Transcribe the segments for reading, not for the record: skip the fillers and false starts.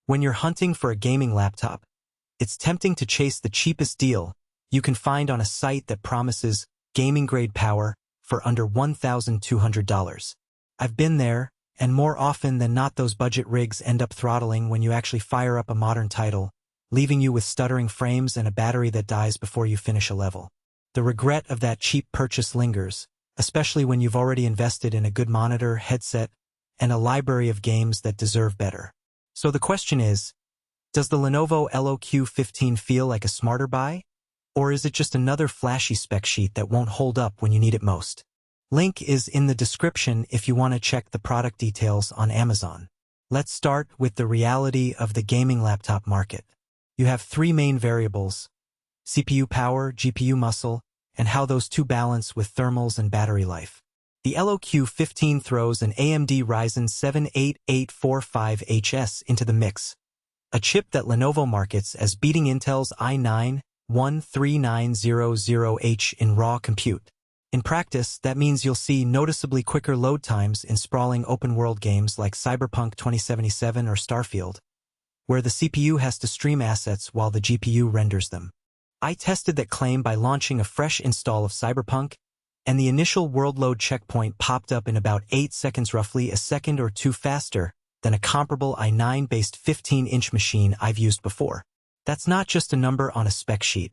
When you're hunting for a gaming laptop, it's tempting to chase the cheapest deal you can find on a site that promises gaming-grade power for under $1,200. I've been there, and more often than not those budget rigs end up throttling when you actually fire up a modern title, leaving you with stuttering frames and a battery that dies before you finish a level. The regret of that cheap purchase lingers, especially when you've already invested in a good monitor, headset, and a library of games that deserve better. So the question is, does the Lenovo LOQ 15 feel like a smarter buy? Or is it just another flashy spec sheet that won't hold up when you need it most? Link is in the description if you want to check the product details on Amazon. Let's start with the reality of the gaming laptop market. You have three main variables: CPU power, GPU muscle, and how those two balance with thermals and battery life. The LOQ 15 throws an AMD Ryzen 7 8845HS into the mix, a chip that Lenovo markets as beating Intel's i9-13900H in raw compute. In practice, that means you'll see noticeably quicker load times in sprawling open-world games like Cyberpunk 2077 or Starfield, where the CPU has to stream assets while the GPU renders them. I tested that claim by launching a fresh install of Cyberpunk, and the initial world load checkpoint popped up in about 8 seconds, roughly a second or two faster than a comparable i9-based 15-inch machine I've used before. That's not just a number on a spec sheet.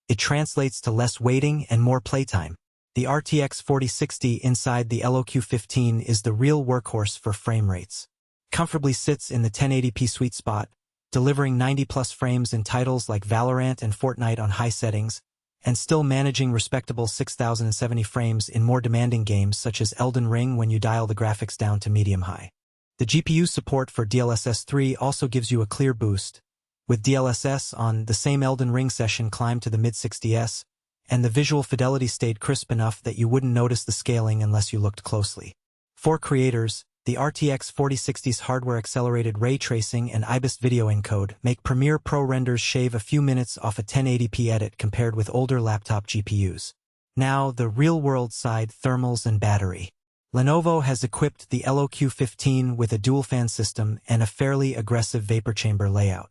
It translates to less waiting and more playtime. The RTX 4060 inside the LOQ 15 is the real workhorse for frame rates. Comfortably sits in the 1080p sweet spot, delivering 90-plus frames in titles like Valorant and Fortnite on high settings, and still managing respectable 6070 frames in more demanding games such as Elden Ring when you dial the graphics down to medium-high. The GPU support for DLSS 3 also gives you a clear boost, with DLSS on the same Elden Ring session climbed to the mid-60s, and the visual fidelity stayed crisp enough that you wouldn't notice the scaling unless you looked closely. For creators, the RTX 4060's hardware-accelerated ray tracing and IBIS video encode make Premiere Pro renders shave a few minutes off a 1080p edit compared with older laptop GPUs. Now, the real-world side: thermals and battery. Lenovo has equipped the LOQ 15 with a dual-fan system and a fairly aggressive vapor chamber layout.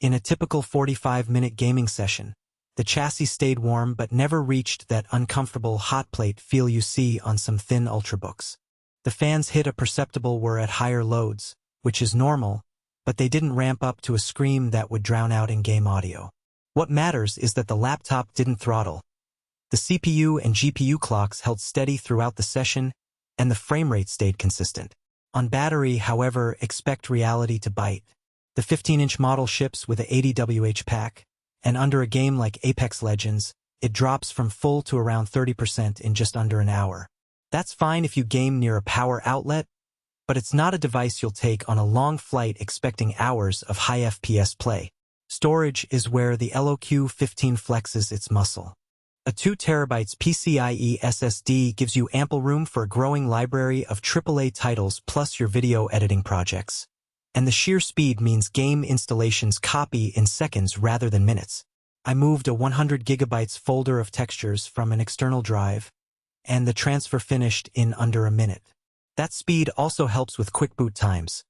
In a typical 45-minute gaming session, the chassis stayed warm but never reached that uncomfortable hot plate feel you see on some thin ultrabooks. The fans hit a perceptible whir at higher loads, which is normal, but they didn't ramp up to a scream that would drown out in-game audio. What matters is that the laptop didn't throttle. The CPU and GPU clocks held steady throughout the session, and the frame rate stayed consistent. On battery, however, expect reality to bite. The 15-inch model ships with a 80 Wh pack, and under a game like Apex Legends, it drops from full to around 30% in just under an hour. That's fine if you game near a power outlet, but it's not a device you'll take on a long flight expecting hours of high-FPS play. Storage is where the LOQ 15 flexes its muscle. A 2TB PCIe SSD gives you ample room for a growing library of AAA titles plus your video editing projects. And the sheer speed means game installations copy in seconds rather than minutes. I moved a 100 GB folder of textures from an external drive, and the transfer finished in under a minute. That speed also helps with quick boot times.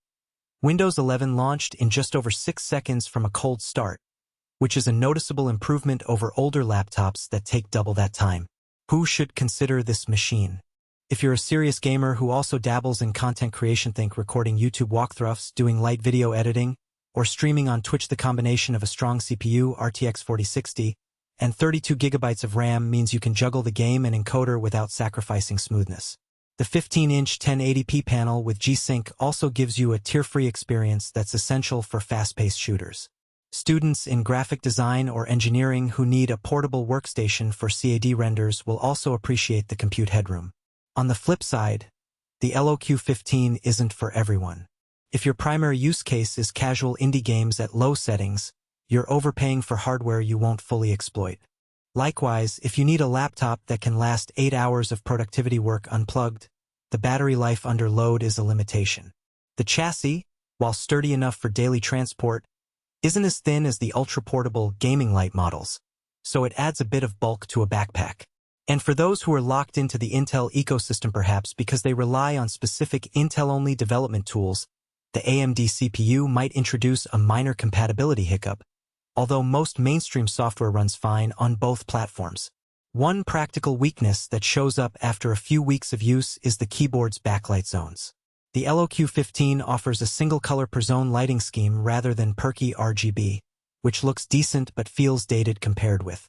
Windows 11 launched in just over 6 seconds from a cold start, which is a noticeable improvement over older laptops that take double that time. Who should consider this machine? If you're a serious gamer who also dabbles in content creation, think recording YouTube walkthroughs, doing light video editing, or streaming on Twitch, the combination of a strong CPU, RTX 4060, and 32 GB of RAM means you can juggle the game and encoder without sacrificing smoothness. The 15-inch 1080p panel with G-Sync also gives you a tear-free experience that's essential for fast-paced shooters. Students in graphic design or engineering who need a portable workstation for CAD renders will also appreciate the compute headroom. On the flip side, the LOQ 15 isn't for everyone. If your primary use case is casual indie games at low settings, you're overpaying for hardware you won't fully exploit. Likewise, if you need a laptop that can last 8 hours of productivity work unplugged, the battery life under load is a limitation. The chassis, while sturdy enough for daily transport, isn't as thin as the ultra-portable gaming light models, so it adds a bit of bulk to a backpack. And for those who are locked into the Intel ecosystem, perhaps because they rely on specific Intel-only development tools, the AMD CPU might introduce a minor compatibility hiccup, although most mainstream software runs fine on both platforms. One practical weakness that shows up after a few weeks of use is the keyboard's backlight zones. The LOQ15 offers a single color per zone lighting scheme rather than perky RGB, which looks decent but feels dated compared with